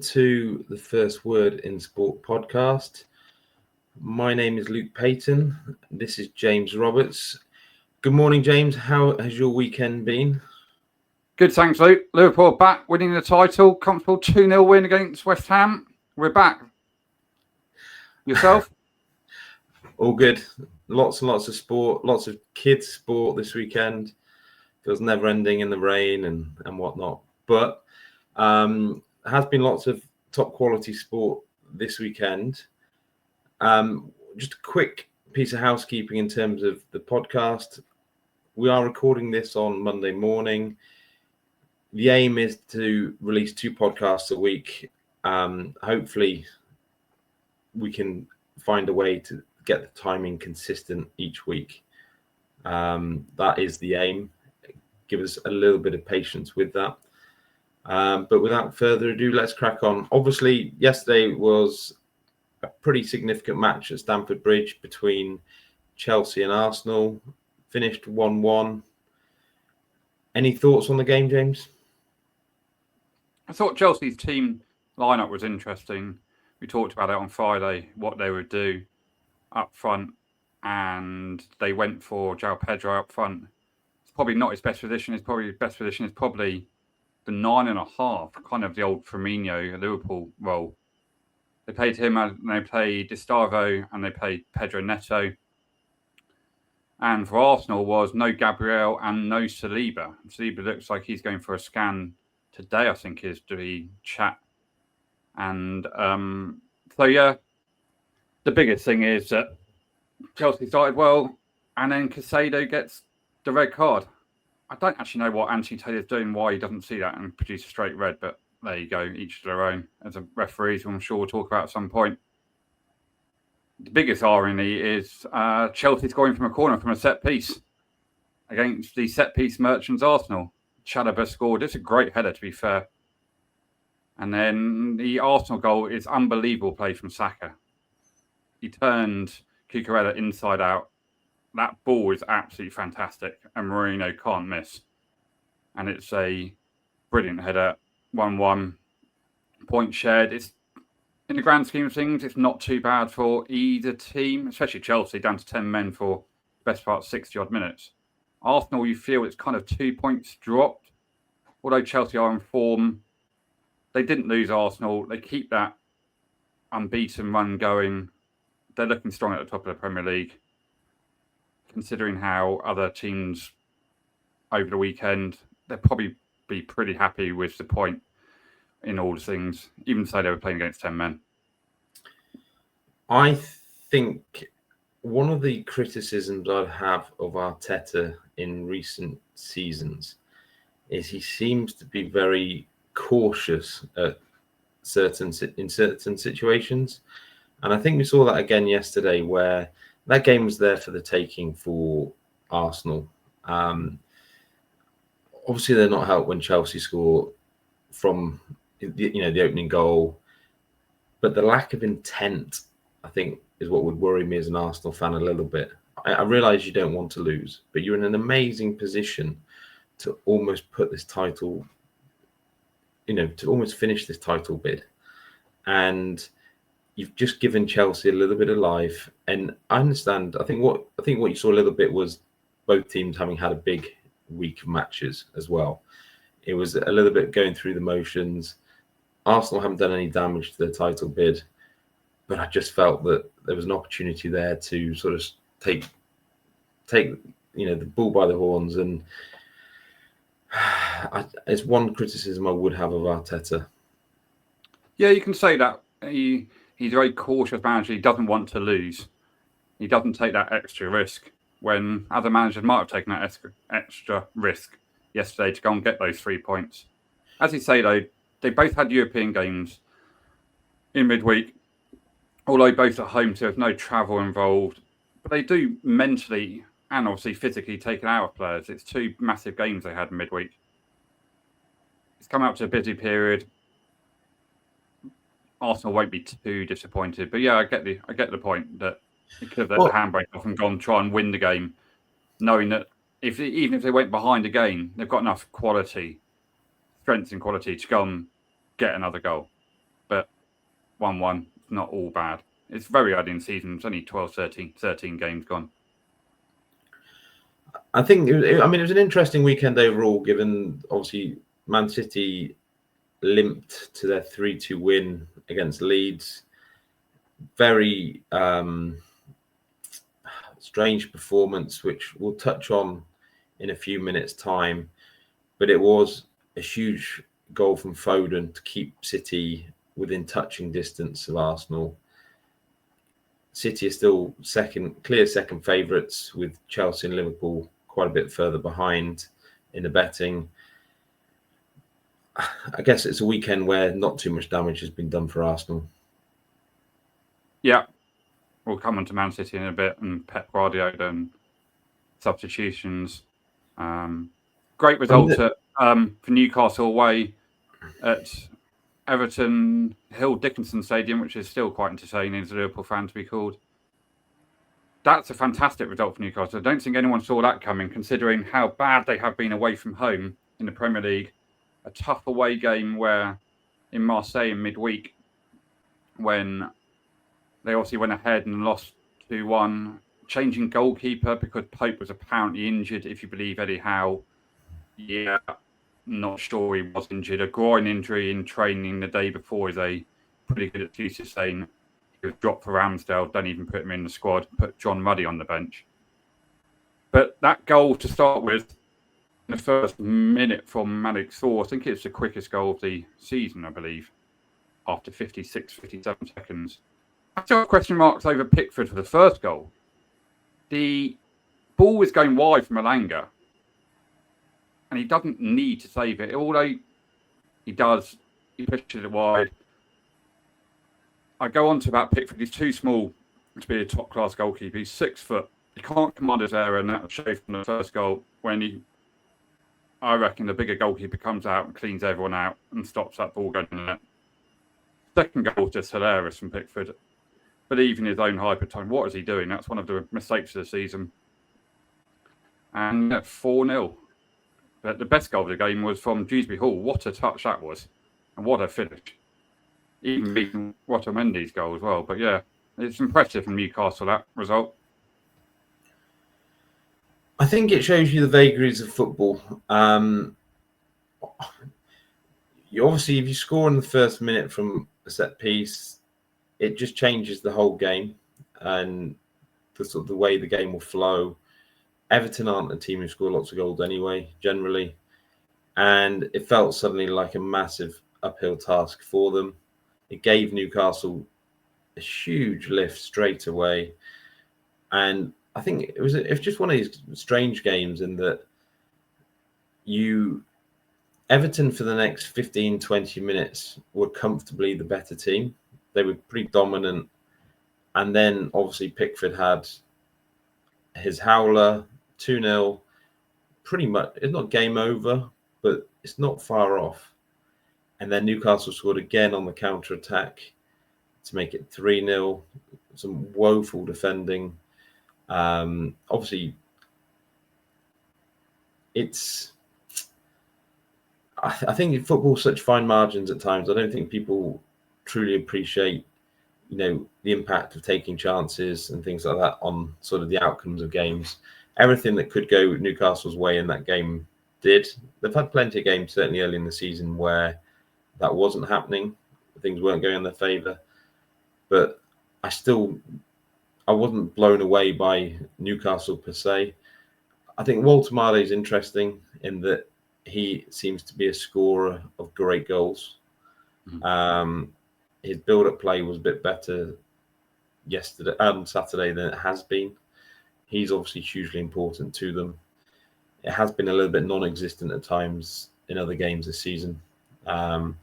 to the First Word in Sport podcast. My name is Luke Payton. This is James Roberts. Good morning, James. How has your weekend been? Good, thanks, Luke. Liverpool back, winning the title. Comfortable 2-0 win against West Ham. We're back. Yourself? All good. Lots and lots of sport, lots of kids' sport this weekend. Feels never ending in the rain and whatnot. But has been lots of top quality sport this weekend. Just a quick piece of housekeeping in terms of the podcast. We are recording this on Monday morning. The aim is to release 2 podcasts a week. Hopefully, we can find a way to get the timing consistent each week. That is the aim. Give us a little bit of patience with that. But without further ado, let's crack on. Obviously, yesterday was a pretty significant match at Stamford Bridge between Chelsea and Arsenal. Finished 1-1. Any thoughts on the game, James? I thought Chelsea's team lineup was interesting. We talked about it on Friday, what they would do up front, and they went for João Pedro up front. It's probably not his best position. His best position is probably the 9.5, kind of the old Firmino Liverpool role. They played him and they played Gustavo and they played Pedro Neto. And for Arsenal was no Gabriel and no Saliba. Saliba looks like he's going for a scan today, I think, is to be chat. And the biggest thing is that Chelsea started well, and then Caicedo gets the red card. I don't actually know what Anthony Taylor's doing, why he doesn't see that and produce a straight red, but there you go, each to their own. As a referee, who I'm sure we'll talk about at some point. The biggest irony is Chelsea scoring from a corner from a set piece against the set piece merchants Arsenal. Chalobah scored. It's a great header, to be fair. And then the Arsenal goal is unbelievable play from Saka. He turned Cucurella inside out. That ball is absolutely fantastic, and Marino can't miss. And it's a brilliant header, 1-1, point shared. It's, in the grand scheme of things, it's not too bad for either team, especially Chelsea, down to 10 men for the best part 60-odd minutes. Arsenal, you feel it's kind of 2 points dropped. Although Chelsea are in form, they didn't lose Arsenal. They keep that unbeaten run going. They're looking strong at the top of the Premier League. Considering how other teams over the weekend, they'll probably be pretty happy with the point in all the things, even though they were playing against 10 men. I think one of the criticisms I have of Arteta in recent seasons is he seems to be very cautious in certain situations. And I think we saw that again yesterday, where that game was there for the taking for Arsenal. Obviously, they're not helped when Chelsea score from the opening goal, but the lack of intent, I think, is what would worry me as an Arsenal fan a little bit. I realise you don't want to lose, but you're in an amazing position to almost put this title, to almost finish this title bid, and you've just given Chelsea a little bit of life. And I understand. I think what you saw a little bit was both teams having had a big week of matches as well. It was a little bit going through the motions. Arsenal haven't done any damage to the title bid, but I just felt that there was an opportunity there to sort of take the bull by the horns. And it's one criticism I would have of Arteta. Yeah, you can say that. He's a very cautious manager. He doesn't want to lose. He doesn't take that extra risk when other managers might have taken that extra risk yesterday to go and get those 3 points. As you say, though, they both had European games in midweek, although both at home, so there's no travel involved. But they do mentally and obviously physically take it out of players. It's 2 massive games they had in midweek. It's come up to a busy period. Arsenal won't be too disappointed, but yeah, I get the point that he could have let the handbrake off and gone try and win the game, knowing that even if they went behind again, they've got enough quality, strength and quality to go and get another goal. but 1-1, not all bad. It's very early in the season. It's only 12, 13 games gone. I think, it was an interesting weekend overall, given obviously Man City limped to their 3-2 win against Leeds. Very strange performance, which we'll touch on in a few minutes' time. But it was a huge goal from Foden to keep City within touching distance of Arsenal. City are still clear second favourites, with Chelsea and Liverpool quite a bit further behind in the betting. I guess it's a weekend where not too much damage has been done for Arsenal. Yeah, we'll come on to Man City in a bit, and Pep Guardiola and substitutions. Great result for Newcastle away at Everton Hill Dickinson Stadium, which is still quite entertaining as a Liverpool fan to be called. That's a fantastic result for Newcastle. I don't think anyone saw that coming, considering how bad they have been away from home in the Premier League. A tough away game where in Marseille in midweek, when they obviously went ahead and lost 2-1, changing goalkeeper because Pope was apparently injured, if you believe Eddie Howe. Yeah, not sure he was injured. A groin injury in training the day before is a pretty good excuse to saying he was dropped for Ramsdale. Don't even put him in the squad. Put John Ruddy on the bench. But that goal to start with, in the first minute from Malik Thor, I think it's the quickest goal of the season, I believe, after 56, 57 seconds. I still have question marks over Pickford for the first goal. The ball was going wide from Elanga, and he doesn't need to save it. Although he does, he pushes it wide. I go on to about Pickford. He's too small to be a top-class goalkeeper. He's 6 foot. He can't command his area, and that will show from the first goal when I reckon the bigger goalkeeper comes out and cleans everyone out and stops that ball going in the net. Second goal is just hilarious from Pickford. Believing his own hyper-time. What is he doing? That's one of the mistakes of the season. And 4-0. But the best goal of the game was from Dewsbury Hall. What a touch that was. And what a finish. Even beating Otamendi's goal as well. But yeah, it's impressive from Newcastle, that result. I think it shows you the vagaries of football. You obviously, if you score in the first minute from a set piece, it just changes the whole game and the way the game will flow. Everton aren't a team who score lots of goals anyway, generally. And it felt suddenly like a massive uphill task for them. It gave Newcastle a huge lift straight away. And I think it was just one of these strange games in that Everton for the next 15, 20 minutes were comfortably the better team. They were pretty dominant. And then obviously Pickford had his howler, 2-0. Pretty much, it's not game over, but it's not far off. And then Newcastle scored again on the counter-attack to make it 3-0. Some woeful defending. Obviously, I think football's such fine margins at times. I don't think people truly appreciate, the impact of taking chances and things like that on sort of the outcomes of games. Everything that could go Newcastle's way in that game did. They've had plenty of games, certainly early in the season, where that wasn't happening. Things weren't going in their favour. But I wasn't blown away by Newcastle per se. I think Walter Made is interesting in that he seems to be a scorer of great goals. Mm-hmm. His build-up play was a bit better Saturday than it has been. He's obviously hugely important to them. It has been a little bit non-existent at times in other games this season. But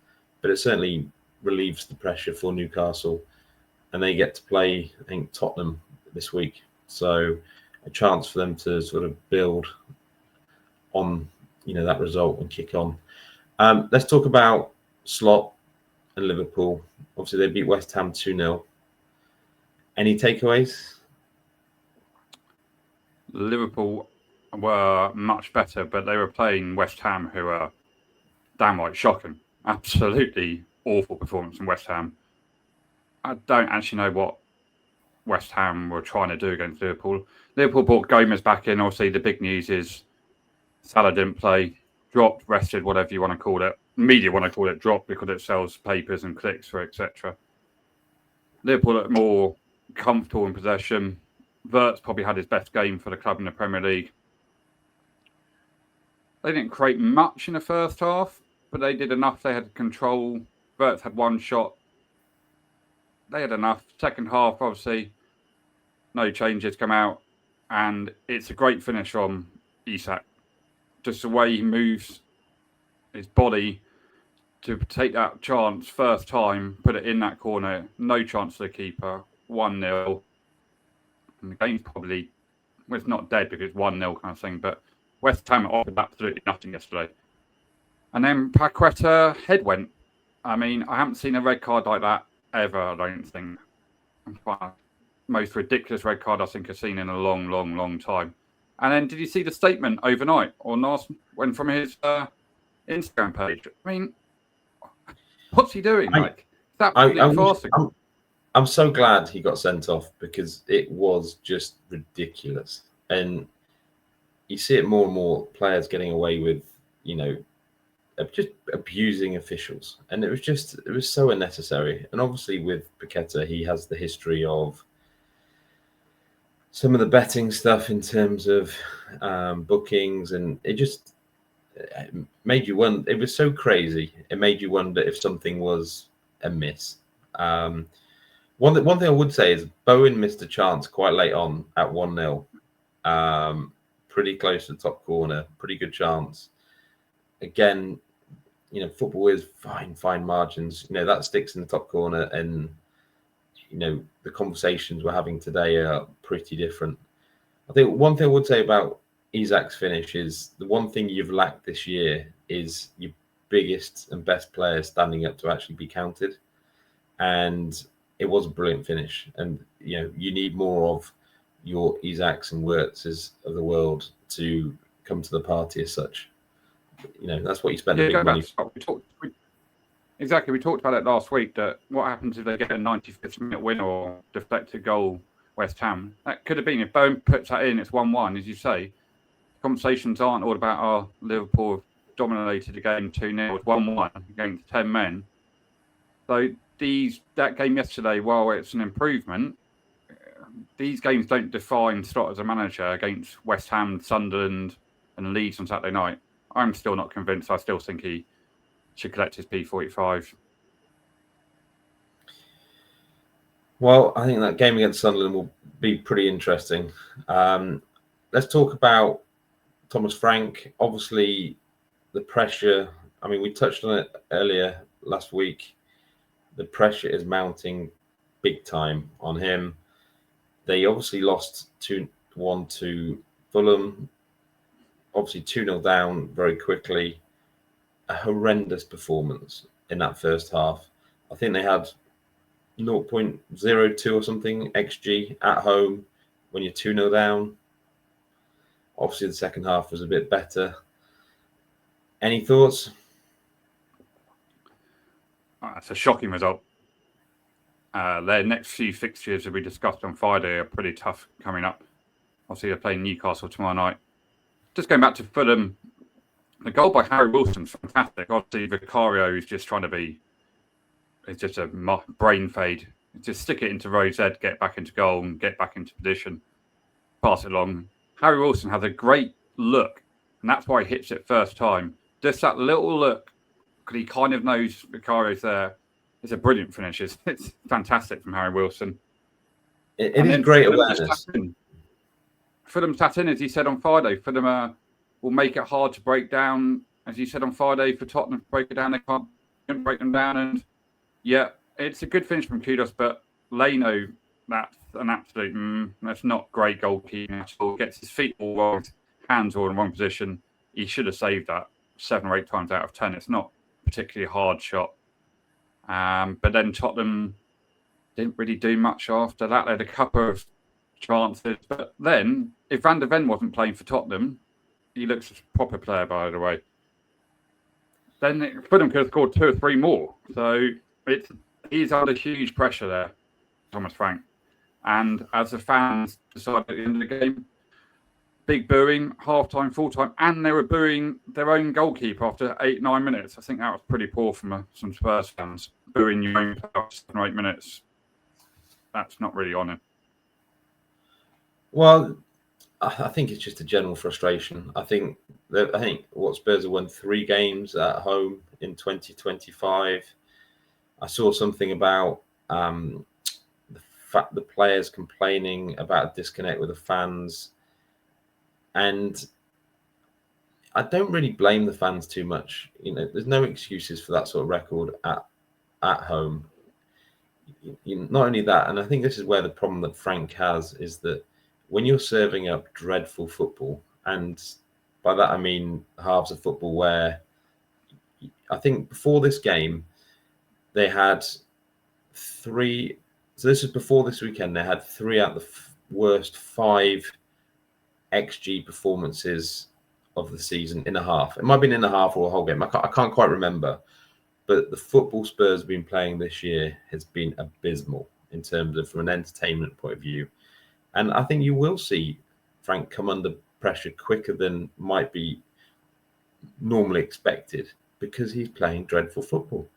it certainly relieves the pressure for Newcastle. And they get to play, I think, Tottenham this week. So a chance for them to sort of build on, that result and kick on. Let's talk about Slot and Liverpool. Obviously, they beat West Ham 2-0. Any takeaways? Liverpool were much better, but they were playing West Ham, who are downright shocking. Absolutely awful performance from West Ham. I don't actually know what West Ham were trying to do against Liverpool. Liverpool brought Gomez back in. Obviously, the big news is Salah didn't play, dropped, rested, whatever you want to call it. Media want to call it dropped because it sells papers and clicks for etc. Liverpool looked more comfortable in possession. Wirtz probably had his best game for the club in the Premier League. They didn't create much in the first half, but they did enough. They had control. Wirtz had one shot. They had enough. Second half, obviously, no changes come out. And it's a great finish from Isak. Just the way he moves his body to take that chance first time, put it in that corner. No chance to the keeper. 1-0. And the game's probably, well, it's not dead because it's 1-0 kind of thing, but West Ham offered absolutely nothing yesterday. And then Paqueta head went. I mean, I haven't seen a red card like that ever, I don't think. Most ridiculous red card I think I've seen in a long, long, long time. And then did you see the statement overnight or last when from his Instagram page? I mean, what's he doing? I'm so glad he got sent off because it was just ridiculous. And you see it more and more players getting away with, just abusing officials. And it was so unnecessary. And obviously with Paqueta, he has the history of some of the betting stuff in terms of bookings. And it made you wonder. It was so crazy. It made you wonder if something was amiss. One thing I would say is Bowen missed a chance quite late on at 1-0. Pretty close to the top corner. Pretty good chance. Again, football is fine margins. That sticks in the top corner, and the conversations we're having today are pretty different. I think one thing I would say about Isak's finish is the one thing you've lacked this year is your biggest and best players standing up to actually be counted. And it was a brilliant finish. And, you need more of your Isaks and Wirtzes of the world to come to the party as such. That's what you spend the big money for. Exactly. We talked about it last week, that what happens if they get a 95th minute win or deflected goal, West Ham? That could have been, if Bowen puts that in, it's 1-1, as you say. Conversations aren't all about, Liverpool have dominated the game 2-0, it's 1-1 against 10 men. So that game yesterday, while it's an improvement, these games don't define Slot as a manager against West Ham, Sunderland and Leeds on Saturday night. I'm still not convinced. I still think he should collect his P45. Well, I think that game against Sunderland will be pretty interesting. Let's talk about Thomas Frank. Obviously, the pressure. I mean, we touched on it earlier last week. The pressure is mounting big time on him. They obviously lost 2-1 to Fulham. Obviously 2-0 down very quickly. A horrendous performance in that first half. I think they had 0.02 or something XG at home when you're 2-0 down. Obviously the second half was a bit better. Any thoughts? That's a shocking result. Their next few fixtures, as we discussed on Friday, are pretty tough coming up. Obviously, they're playing Newcastle tomorrow night. Just going back to Fulham, the goal by Harry Wilson's fantastic. Obviously, Vicario is just trying to be... It's just a brain fade. Just stick it into Rose Ed, get back into goal and get back into position. Pass it along. Harry Wilson has a great look, and that's why he hits it first time. Just that little look, because he kind of knows Vicario's there. It's a brilliant finish. It's fantastic from Harry Wilson. It is great awareness. Fulham sat in, as he said on Friday. Fulham will make it hard to break down, as he said on Friday, for Tottenham to break it down. They can't break them down. And yeah, it's a good finish from Kudos, but Leno, that's an absolute, that's not great goalkeeping at all. Gets his feet all wrong, hands all in the wrong position. He should have saved that 7 or 8 times out of 10. It's not a particularly hard shot. But then Tottenham didn't really do much after that. They had a couple of chances. But then, if Van der Ven wasn't playing for Tottenham, he looks a proper player, by the way. then Fulham could have scored 2 or 3 more. So he's under huge pressure there, Thomas Frank. And as the fans decided at the end of the game, big booing, half-time, full-time, and they were booing their own goalkeeper after 8-9 minutes. I think that was pretty poor from some Spurs fans. Booing your own player after 7 or 8 minutes. That's not really on him. Well, I think it's just a general frustration. I think what Spurs have won 3 games at home in 2025. I saw something about the fact the players complaining about a disconnect with the fans. And I don't really blame the fans too much. There's no excuses for that sort of record at home. Not only that, and I think this is where the problem that Frank has is that when you're serving up dreadful football, and by that I mean halves of football where I think before this game they had 3. So this is before this weekend. They had 3 out of the worst 5 XG performances of the season in a half. It might have been in a half or a whole game. I can't quite remember. But the football Spurs have been playing this year has been abysmal in terms of from an entertainment point of view. And I think you will see Frank come under pressure quicker than might be normally expected because he's playing dreadful football.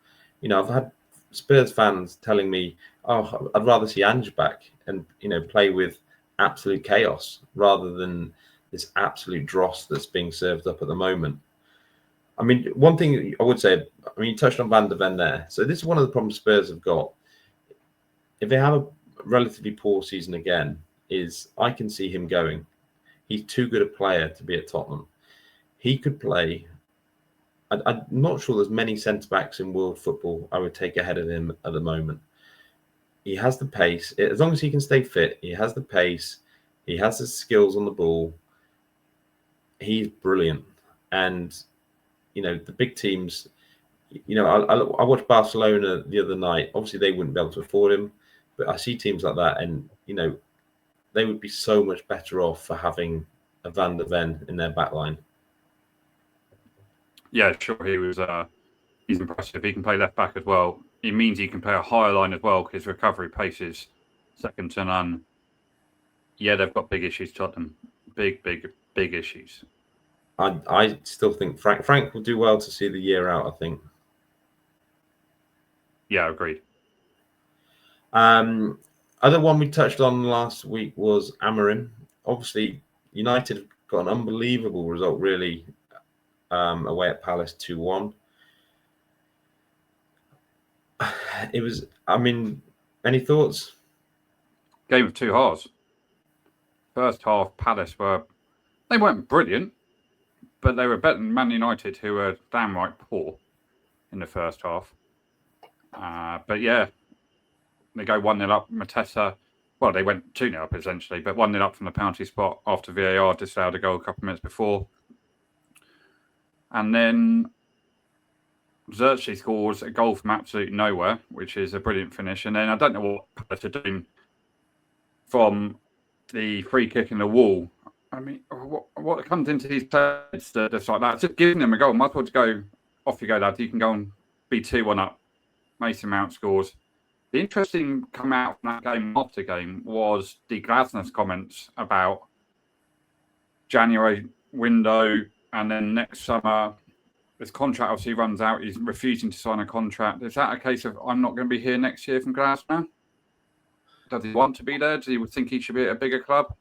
I've had Spurs fans telling me, "Oh, I'd rather see Ange back and play with absolute chaos rather than this absolute dross that's being served up at the moment." I mean, one thing I would say, you touched on Van der Ven there. So this is one of the problems Spurs have got. If they have a relatively poor season again, is I can see him going. He's too good a player to be at Tottenham. He could play. I'm not sure there's many centre-backs in world football I would take ahead of him at the moment. He has the pace. As long as he can stay fit, he has the pace. He has the skills on the ball. He's brilliant. And, the big teams, I watched Barcelona the other night. Obviously, they wouldn't be able to afford him. But I see teams like that and, they would be so much better off for having a Van der Ven in their back line. Yeah, sure. He's impressive. He can play left back as well. It means he can play a higher line as well because recovery pace is second to none. Yeah, they've got big issues, Tottenham. Big issues. I still think Frank will do well to see the year out, I think. Yeah, agreed. Other one we touched on last week was Amorin. Obviously, United got an unbelievable result, really, away at Palace 2-1. It was, any thoughts? Game of 2 halves. First half, Palace they weren't brilliant, but they were better than Man United, who were damn right poor in the first half. But yeah, they go 1-0 up. Mateta, well, they went 2-0 up essentially, but 1-0 up from the penalty spot after VAR disallowed a goal a couple of minutes before. And then Xerxes scores a goal from absolute nowhere, which is a brilliant finish. And then I don't know what Palace are doing from the free kick in the wall. What comes into these players just like that? Just giving them a goal. Might as well just go, off you go, lad. You can go and be 2-1 up. Mason Mount scores. The interesting come out from that game after game was the Glasner's comments about January window and then next summer his contract obviously runs out. He's refusing to sign a contract. Is that a case of I'm not going to be here next year from Glasner? Does he want to be there? Does he think he should be at a bigger club?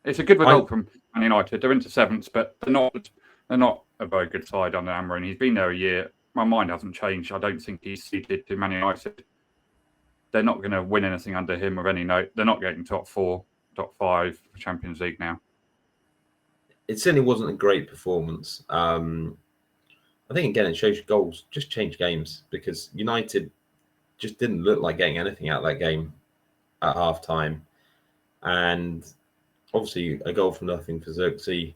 It's a good result from Man United. They're into 7th, but they're not a very good side under Amorin. He's been there a year. My mind hasn't changed. I don't think he's suited to Man United. They're not going to win anything under him of any note. They're not getting top 4, top 5 for Champions League now. It certainly wasn't a great performance. I think, again, it shows goals just change games because United just didn't look like getting anything out of that game at half-time. And obviously, a goal for nothing for Xerxes.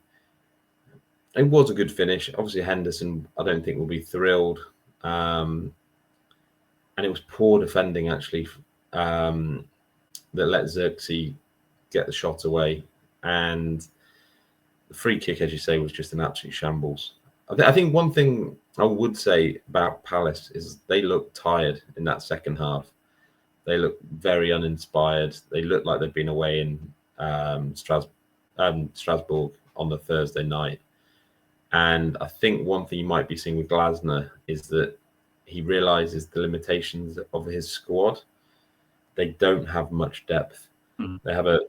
It was a good finish. Obviously, Henderson, I don't think will be thrilled. And it was poor defending, actually, that let Xerxes get the shot away. And the free kick, as you say, was just an absolute shambles. I think one thing I would say about Palace is they look tired in that second half. They look very uninspired. They look like they've been away in Strasbourg on the Thursday night. And I think one thing you might be seeing with Glasner is that he realizes the limitations of his squad. They don't have much depth. They have a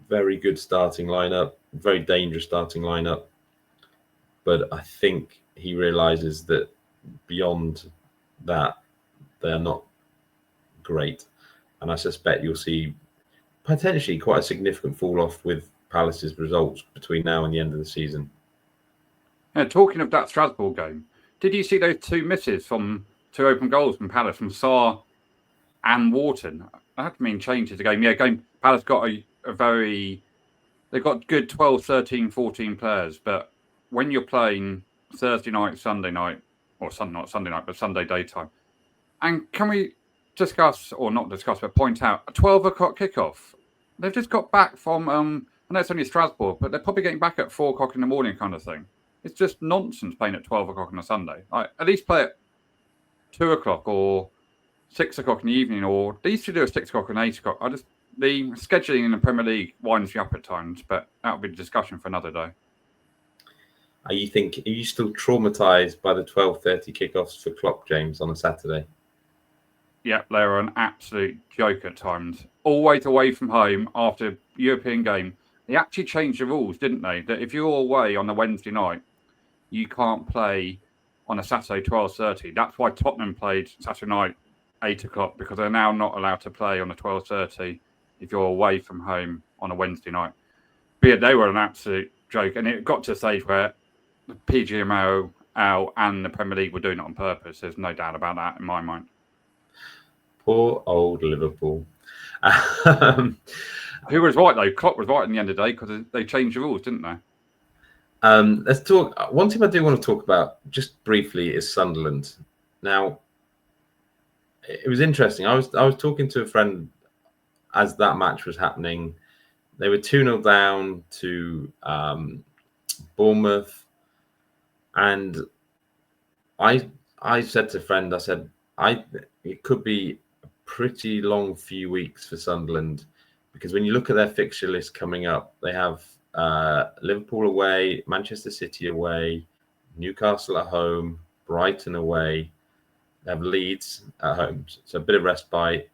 very good starting lineup, very dangerous starting lineup. But I think he realizes that beyond that, they're not great. And I suspect you'll see potentially quite a significant fall off with Palace's results between now and the end of the season. Yeah, talking of that Strasbourg game, did you see those two misses from two open goals from Palace, from Sarr and Wharton? That mean changes the game. Yeah, Palace got they've got good 12, 13, 14 players, but when you're playing Thursday night, Sunday night, or Sunday night, but Sunday daytime, and can we discuss, or not discuss, but point out a 12 o'clock kickoff? They've just got back from, I know it's only Strasbourg, but they're probably getting back at 4 o'clock in the morning kind of thing. It's just nonsense playing at 12 o'clock on a Sunday. At least play at 2 o'clock or 6 o'clock in the evening, or they used to do a 6 o'clock and 8 o'clock. The scheduling in the Premier League winds you up at times, but that'll be a discussion for another day. Are you still traumatized by the 12:30 kickoffs for Klopp, James, on a Saturday? Yeah, they're an absolute joke at times. Always away from home after a European game. They actually changed the rules, didn't they? That if you're away on a Wednesday night, you can't play on a Saturday 12:30. That's why Tottenham played Saturday night 8 o'clock, because they're now not allowed to play on a 12:30 if you're away from home on a Wednesday night. But yeah, they were an absolute joke, and it got to a stage where the PGMOL and the Premier League were doing it on purpose. There's no doubt about that in my mind. Poor old Liverpool. Who was right though? Klopp was right in the end of the day, because they changed the rules, didn't they? Let's talk. One thing I do want to talk about just briefly is Sunderland. Now, it was interesting. I was talking to a friend as that match was happening. They were 2-0 down to Bournemouth, and I said to a friend, I said, it could be a pretty long few weeks for Sunderland, because when you look at their fixture list coming up, they have Liverpool away, Manchester City away, Newcastle at home, Brighton away. They have Leeds at home, so a bit of respite.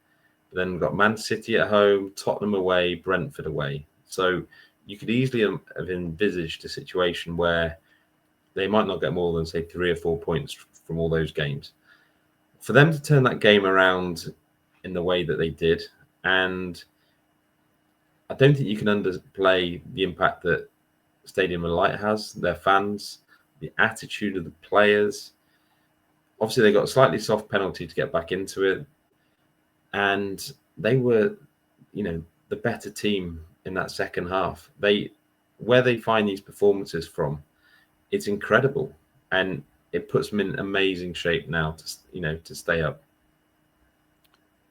Then we've got Man City at home, Tottenham away, Brentford away. So you could easily have envisaged a situation where they might not get more than, say, 3 or 4 points from all those games. For them to turn that game around in the way that they did, and I don't think you can underplay the impact that Stadium of Light has, their fans, the attitude of the players. Obviously, they got a slightly soft penalty to get back into it, and they were, the better team in that second half. Where they find these performances from, it's incredible, and it puts them in amazing shape now to stay up.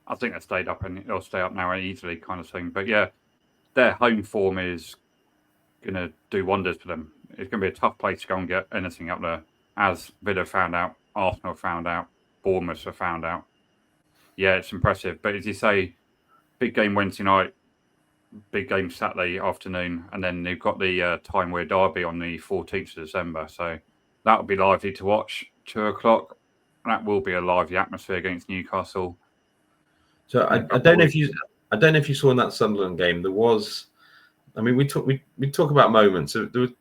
I think they stayed up, and they'll stay up now easily, kind of thing. But yeah, their home form is going to do wonders for them. It's going to be a tough place to go and get anything up there, as Villa found out, Arsenal found out, Bournemouth have found out. Yeah, it's impressive. But as you say, big game Wednesday night, big game Saturday afternoon, and then they've got the Time-Wear Derby on the 14th of December. So that'll be lively to watch. 2 o'clock. That will be a lively atmosphere against Newcastle. So I don't know if you saw in that Sunderland game, there was, we talk about moments. So there were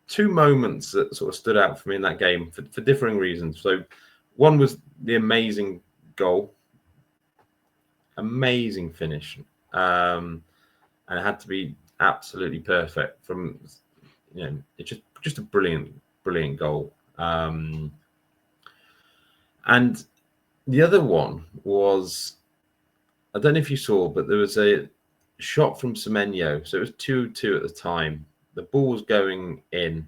2 moments that sort of stood out for me in that game for differing reasons. So one was the amazing goal, amazing finish, and it had to be absolutely perfect from, it's just a brilliant goal. And the other one was, I don't know if you saw, but there was a shot from Semenyo. So it was 2-2 at the time. The ball was going in.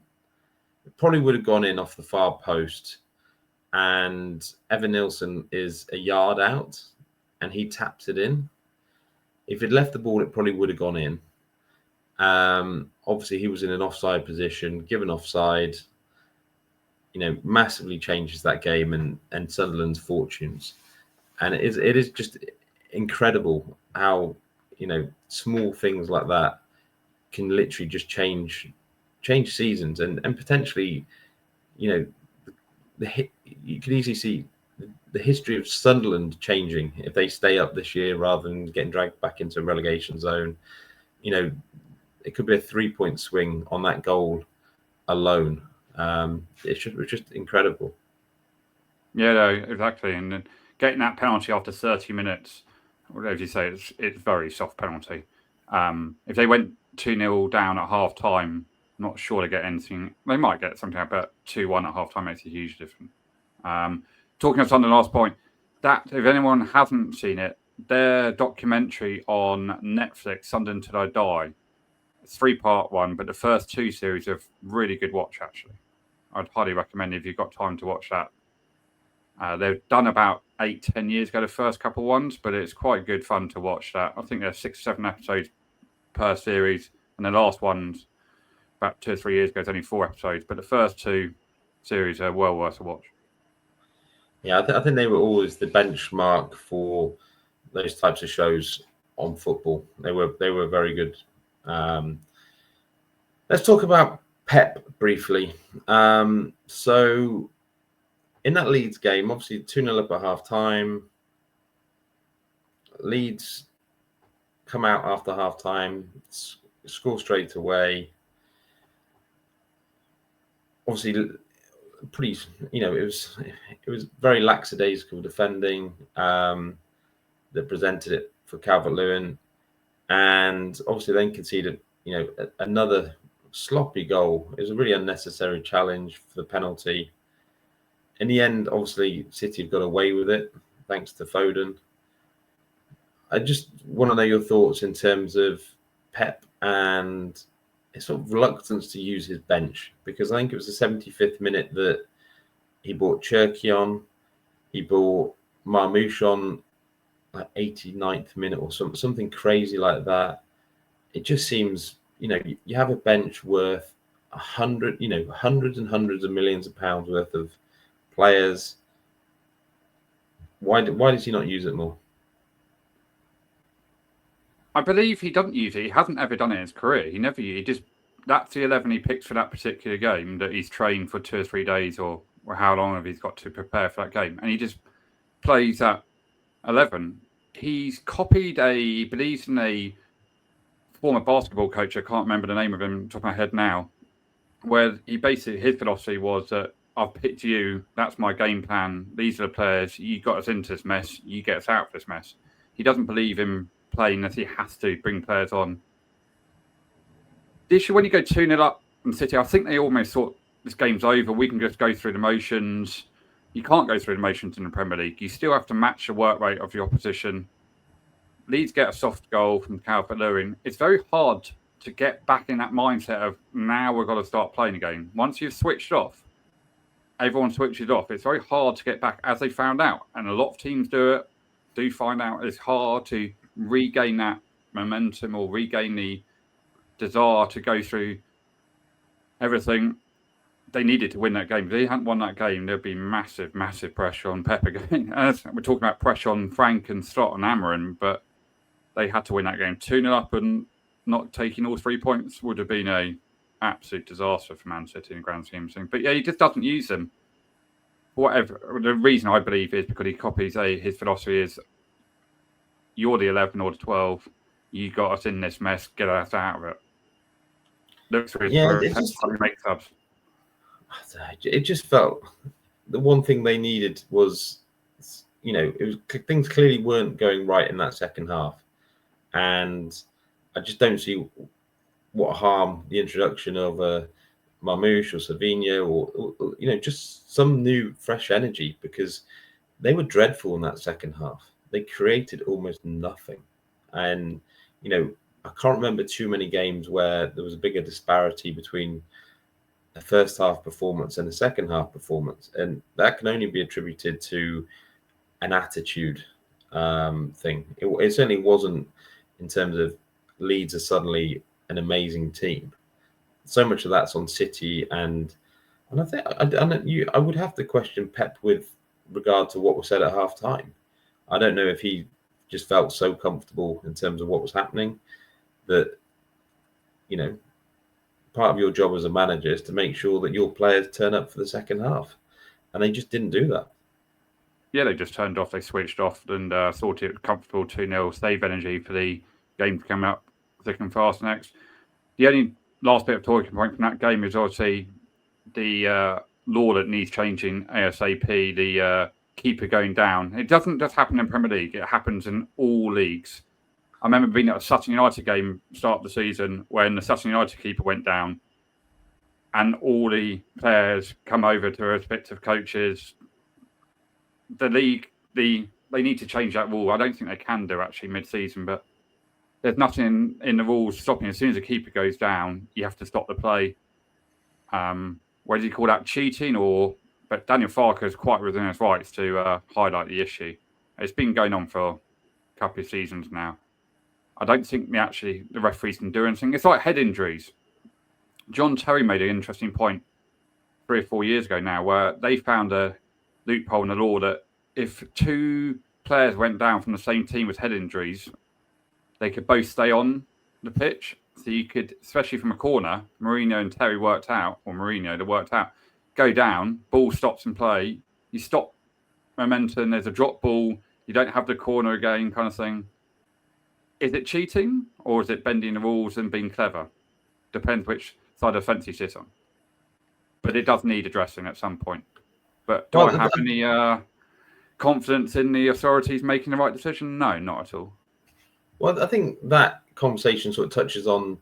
It probably would have gone in off the far post. And Evan Nilsson is a yard out, and he taps it in. If he'd left the ball, it probably would have gone in. Obviously, he was in an offside position, given offside. massively changes that game and Sunderland's fortunes. And it is just incredible how small things like that can literally just change seasons and potentially, you could easily see the history of Sunderland changing if they stay up this year rather than getting dragged back into a relegation zone. It could be a 3-point swing on that goal alone. It's just incredible. Yeah, no, exactly. And then getting that penalty after 30 minutes, as you say, it's very soft penalty. If they went 2-0 down at half time, I'm not sure they get anything. They might get something, but 2-1 at half time makes a huge difference. Talking of Sunderland, last point, that if anyone hasn't seen it, their documentary on Netflix, Sunderland Till I Die, it's 3-part one, but the first 2 series are really good watch, actually. I'd highly recommend if you've got time to watch that. They've done about 8-10 years ago, the first couple ones, but it's quite good fun to watch that. I think there's 6 or 7 episodes per series, and the last one's about 2 or 3 years ago, it's only 4 episodes, but the first 2 series are well worth a watch. Yeah, I think they were always the benchmark for those types of shows on football. They were very good. Let's talk about Pep briefly. So in that Leeds game, obviously 2-0 up at half time. Leeds come out after half time, score straight away. Obviously, pretty, it was very lackadaisical defending that presented it for Calvert-Lewin, and obviously then conceded, another sloppy goal. It was a really unnecessary challenge for the penalty. In the end, obviously, City have got away with it thanks to Foden. I just want to know your thoughts in terms of Pep and his sort of reluctance to use his bench, because I think it was the 75th minute that he brought Cherky on. He brought Marmoush on like 89th minute or something crazy like that. It just seems, you have a bench worth hundreds and hundreds of millions of pounds worth of players. Why does he not use it more? I believe he doesn't use it. He hasn't ever done it in his career. That's the 11 he picks for that particular game that he's trained for 2 or 3 days or how long have he's got to prepare for that game. And he just plays that 11. He's copied he believes in a former basketball coach. I can't remember the name of him top of my head now, where he basically, his philosophy was that I've picked you. That's my game plan. These are the players. You got us into this mess. You get us out of this mess. He doesn't believe in playing as he has to bring players on. The issue when you go 2-0 up in City, I think they almost thought this game's over. We can just go through the motions. You can't go through the motions in the Premier League. You still have to match the work rate of the opposition. Leeds get a soft goal from Calvert-Lewin. It's very hard to get back in that mindset of now we've got to start playing again. Once you've switched off, everyone switches off. It's very hard to get back, as they found out. And a lot of teams do find out it's hard to regain that momentum or regain the desire to go through everything. They needed to win that game. If they hadn't won that game, there'd be massive, massive pressure on Pep again. We're talking about pressure on Frank and Slot and Amorin, but they had to win that game. 2-0 up and not taking all 3 points would have been an absolute disaster for Man City in the grand scheme of things. But yeah, he just doesn't use them. Whatever. The reason I believe is because he copies his philosophy is you're the 11 or the 12. You got us in this mess. Get us out of it. Looks for make subs. It just felt the one thing they needed was, things clearly weren't going right in that second half, and I just don't see what harm the introduction of Marmoush or Savinho or just some new fresh energy, because they were dreadful in that second half. They created almost nothing, and I can't remember too many games where there was a bigger disparity between the first half performance and the second half performance, and that can only be attributed to an attitude thing. It certainly wasn't in terms of Leeds are suddenly an amazing team. So much of that's on City and And I think I would have to question Pep with regard to what was said at half time. I don't know if he just felt so comfortable in terms of what was happening that, you know, part of your job as a manager is to make sure that your players turn up for the second half. And they just didn't do that. Yeah, they just turned off, they switched off and thought it was comfortable 2-0, save energy for the game to come up thick and fast next. The only last bit of talking point from that game is obviously the law that needs changing ASAP, the keeper going down. It doesn't just happen in Premier League, it happens in all leagues. I remember being at a Sutton United game start of the season when the Sutton United keeper went down and all the players come over to respective coaches. The league, they need to change that rule. I don't think they can do actually mid-season, but there's nothing in the rules stopping. As soon as a keeper goes down, you have to stop the play. Whether you call that cheating but Daniel Farke is quite within his rights to highlight the issue. It's been going on for a couple of seasons now. I don't think the referees can do anything. It's like head injuries. John Terry made an interesting point 3 or 4 years ago now, where they found a loophole in the law that if 2 players went down from the same team with head injuries, they could both stay on the pitch. So you could, especially from a corner, Mourinho and Terry worked out, go down, ball stops in play, you stop momentum, there's a drop ball, you don't have the corner again kind of thing. Is it cheating or is it bending the rules and being clever? Depends which side of the fence you sit on. But it does need addressing at some point. But do I have any confidence in the authorities making the right decision? No, not at all. Well, I think that conversation sort of touches on,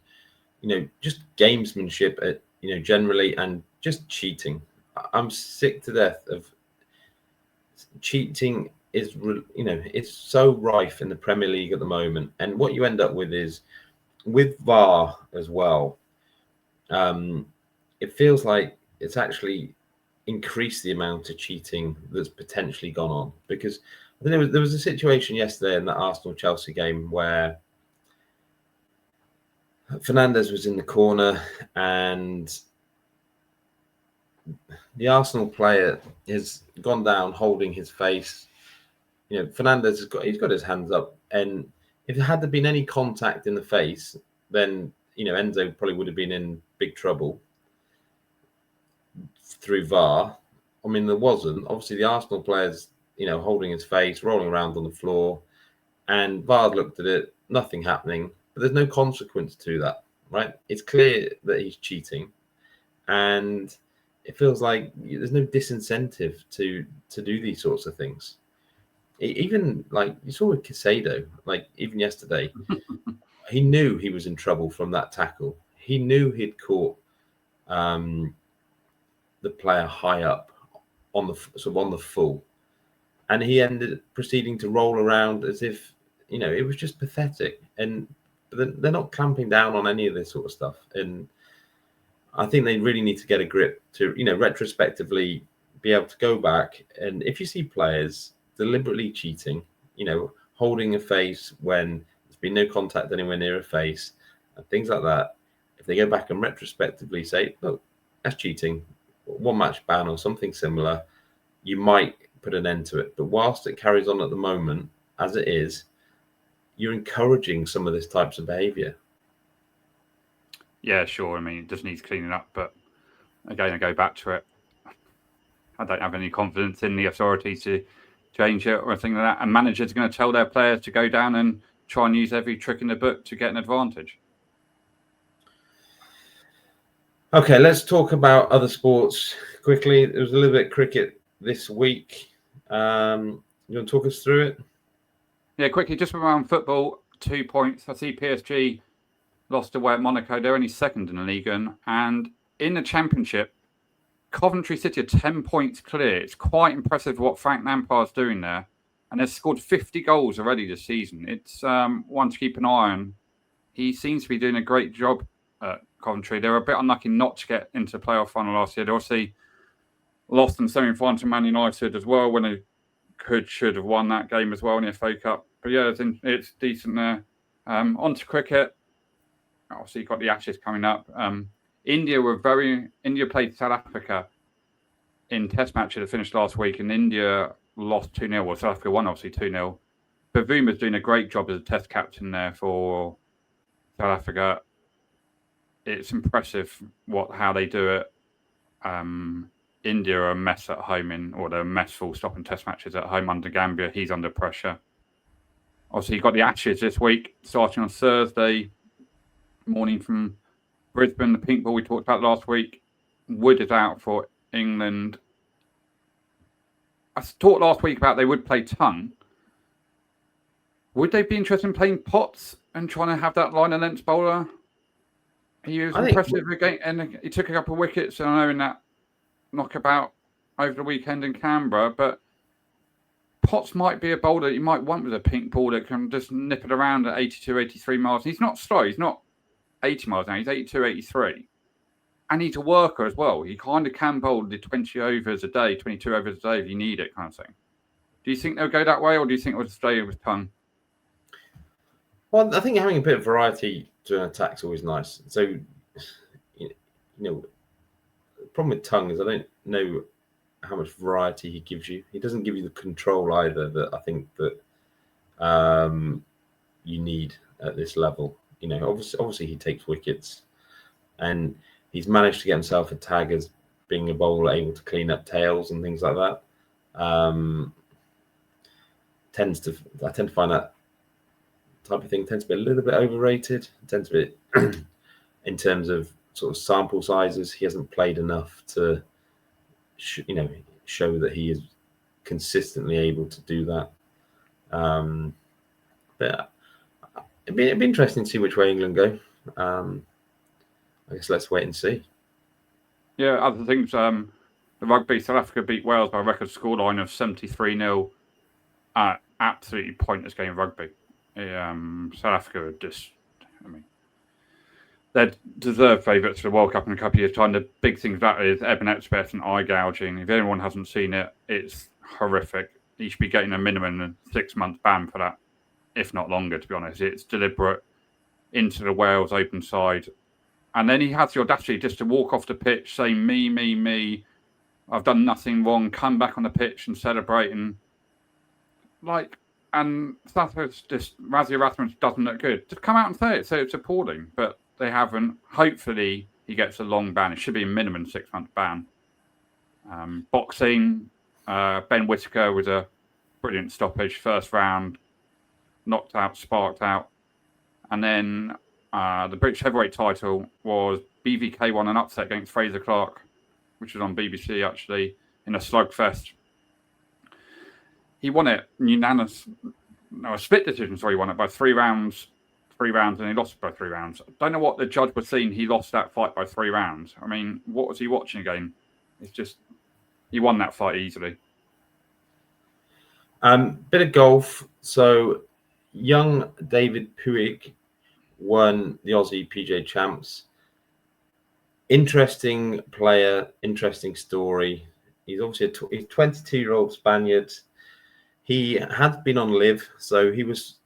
just gamesmanship, generally, and just cheating. I'm sick to death of cheating. It's so rife in the Premier League at the moment. And what you end up with is, with VAR as well, it feels like it's actually increased the amount of cheating that's potentially gone on. Because I think there was a situation yesterday in the Arsenal-Chelsea game where Fernandes was in the corner and the Arsenal player has gone down holding his face. Fernandes he's got his hands up, and if there had been any contact in the face, then Enzo probably would have been in big trouble through VAR. I mean, there wasn't. Obviously, the Arsenal player's holding his face, rolling around on the floor, and VAR looked at it, nothing happening, but there's no consequence to that, right? It's clear that he's cheating, and it feels like there's no disincentive to do these sorts of things. Even like you saw with Caicedo, like even yesterday, he knew he was in trouble from that tackle. He knew he'd caught the player high up on the full, and he ended up proceeding to roll around as if it was just pathetic. And they're not clamping down on any of this sort of stuff. And I think they really need to get a grip to retrospectively be able to go back, and if you see players deliberately cheating, holding a face when there's been no contact anywhere near a face and things like that, if they go back and retrospectively say, look, that's cheating, 1 match ban or something similar, you might put an end to it. But whilst it carries on at the moment as it is, you're encouraging some of this types of behaviour. Yeah, sure. I mean, it just needs cleaning up, but again, I go back to it. I don't have any confidence in the authority to change it or anything like that. And managers are going to tell their players to go down and try and use every trick in the book to get an advantage. Okay, let's talk about other sports quickly. There was a little bit of cricket this week. You want to talk us through it? Yeah, quickly, just around football, 2 points. I see PSG lost away at Monaco. They're only second in the league. And in the Championship, Coventry City are 10 points clear. It's quite impressive what Frank Lampard's doing there. And they've scored 50 goals already this season. It's one to keep an eye on. He seems to be doing a great job at Coventry. They were a bit unlucky not to get into the playoff final last year. They obviously lost in semi-final to Man United as well when they should have won that game as well in the FA Cup. But yeah, it's decent there. On to cricket. Obviously, you've got the Ashes coming up. India played South Africa in test matches that finished last week, and India lost 2-0, or South Africa won obviously 2-0. Bavuma's doing a great job as a test captain there for South Africa. It's impressive how they do it. India are a mess at home they're a mess full stop in test matches at home under Gambia. He's under pressure. Obviously, you've got the Ashes this week, starting on Thursday morning from Brisbane. The pink ball we talked about last week. Wood is out for England. I talked last week about they would play Tongue. Would they be interested in playing Potts and trying to have that line and length bowler? He was impressive again, and he took a couple of wickets. I know in that knockabout over the weekend in Canberra, but Potts might be a bowler you might want with a pink ball that can just nip it around at 82, 83 miles. He's not slow. He's not 80 miles now. He's 82, 83. And he's a worker as well. He kind of can bowl the 20 overs a day, 22 overs a day if you need it kind of thing. Do you think they'll go that way, or do you think we'll stay with Tongue? Well, I think having a bit of variety to an attack is always nice. So, the problem with Tongue is I don't know how much variety he gives you. He doesn't give you the control either that I think that you need at this level. Obviously he takes wickets, and he's managed to get himself a tag as being a bowler able to clean up tails and things like that. I tend to find that type of thing tends to be a little bit overrated. It tends to be in terms of sort of sample sizes. He hasn't played enough to, show that he is consistently able to do that. But it'd be interesting to see which way England go. I guess let's wait and see. Yeah, other things. The rugby, South Africa beat Wales by a record scoreline of 73-0. Absolutely pointless game of rugby. South Africa are they're deserved favourites for the World Cup in a couple of years' time. The big thing that is Eben Etzebeth and eye gouging. If anyone hasn't seen it, it's horrific. He should be getting a minimum 6-month ban for that, if not longer, to be honest. It's deliberate into the Wales open side. And then he has the audacity just to walk off the pitch saying, me, I've done nothing wrong, come back on the pitch and celebrating. And South Africa's just, Rassie Erasmus doesn't look good. Just come out and say it, so it's appalling. But they haven't. Hopefully he gets a long ban. It should be a minimum 6-month ban. Boxing, Ben Whittaker was a brilliant stoppage, first round, knocked out, sparked out. And then the British heavyweight title was BVK won an upset against Fraser Clark, which was on BBC actually, in a slugfest. He won it a split decision, he won it by 3 rounds, and he lost by 3 rounds. I don't know what the judge was seeing. He lost that fight by 3 rounds. I mean, what was he watching again? It's just, he won that fight easily. Bit of golf. So, young David Puig won the Aussie PGA Champs. Interesting player, interesting story. He's obviously he's 22-year-old Spaniard. He had been on Liv, so he was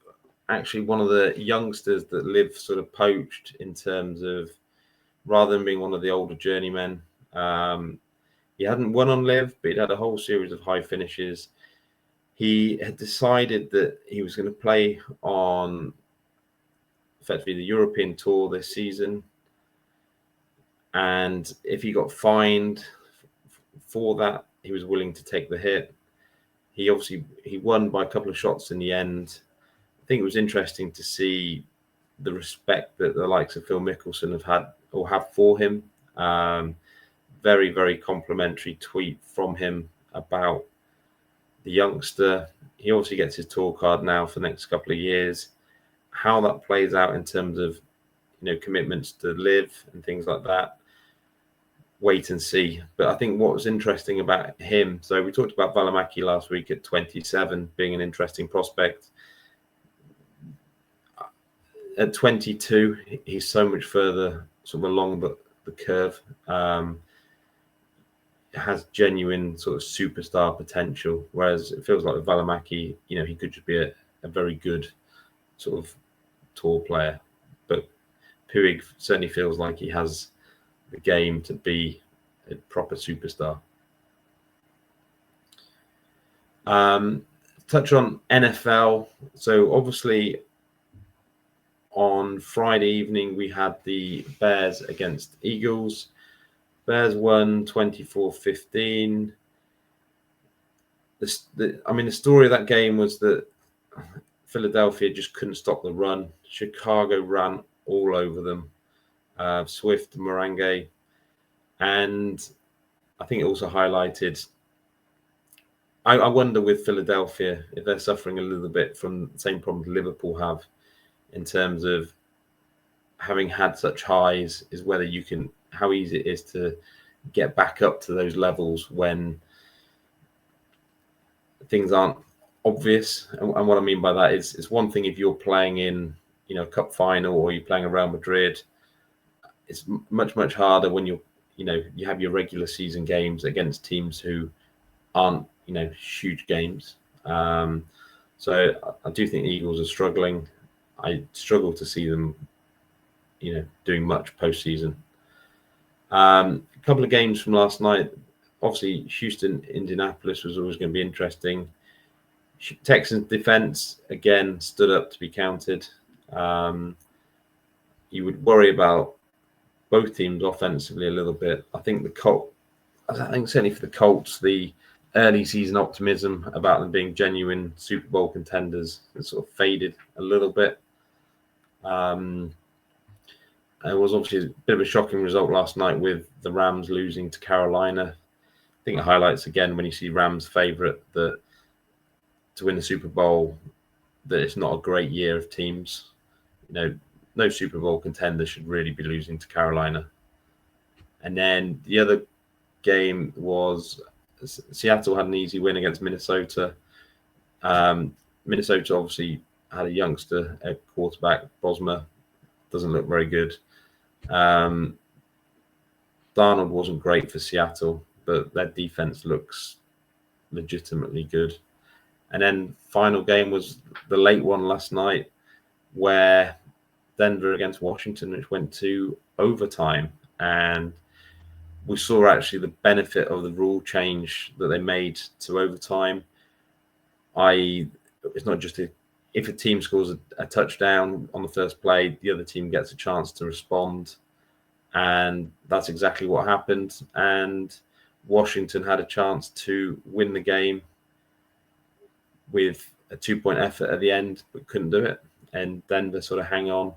actually one of the youngsters that Liv sort of poached in terms of, rather than being one of the older journeymen. He hadn't won on Liv, but he'd had a whole series of high finishes. He had decided that he was going to play on effectively the European Tour this season. And if he got fined for that, he was willing to take the hit. He won by a couple of shots in the end. I think it was interesting to see the respect that the likes of Phil Mickelson have had or have for him. Very, very complimentary tweet from him about the youngster. He obviously gets his tour card now for the next couple of years. How that plays out in terms of, commitments to Liv and things like that, wait and see. But I think what was interesting about him, so we talked about Valimaki last week at 27 being an interesting prospect. At 22, he's so much further sort of along the curve. Has genuine sort of superstar potential, whereas it feels like with Valimaki, he could just be a very good sort of tour player. But Puig certainly feels like he has the game to be a proper superstar. Touch on NFL. So obviously on Friday evening, we had the Bears against Eagles. Bears won 24-15. The story of that game was that Philadelphia just couldn't stop the run. Chicago ran all over them. Swift, Morange. And I think it also highlighted, I wonder with Philadelphia if they're suffering a little bit from the same problems Liverpool have in terms of having had such highs, is whether you can, how easy it is to get back up to those levels when things aren't obvious. And what I mean by that is, it's one thing if you're playing in, a cup final or you're playing a Real Madrid. It's much, much harder when you have your regular season games against teams who aren't, huge games. So I do think the Eagles are struggling. I struggle to see them, doing much postseason. A couple of games from last night. Obviously, Houston, Indianapolis was always going to be interesting. Texans defense again stood up to be counted. You would worry about both teams offensively a little bit. I think certainly for the Colts, the early season optimism about them being genuine Super Bowl contenders has sort of faded a little bit. It was obviously a bit of a shocking result last night with the Rams losing to Carolina. I think it highlights again when you see Rams favorite that to win the Super Bowl, that it's not a great year of teams. No Super Bowl contender should really be losing to Carolina. And then the other game was Seattle had an easy win against Minnesota. Minnesota obviously had a youngster at quarterback. Bosma doesn't look very good. Darnold wasn't great for Seattle, but their defense looks legitimately good. And then final game was the late one last night, where Denver against Washington, which went to overtime. And we saw actually the benefit of the rule change that they made to overtime. It's not just if a team scores a touchdown on the first play, the other team gets a chance to respond. And that's exactly what happened. And Washington had a chance to win the game with a 2-point effort at the end, but couldn't do it. And Denver sort of hang on.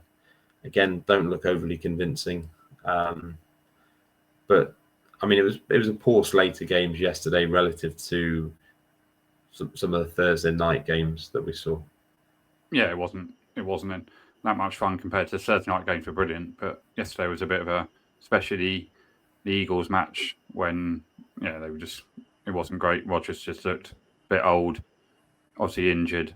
Again, don't look overly convincing. But I mean, it was a poor slate of games yesterday relative to some of the Thursday night games that we saw. Yeah, it wasn't in that much fun compared to the Thursday night games were brilliant. But yesterday was a bit of a, especially the Eagles match when they were just, it wasn't great. Rodgers just looked a bit old, obviously injured.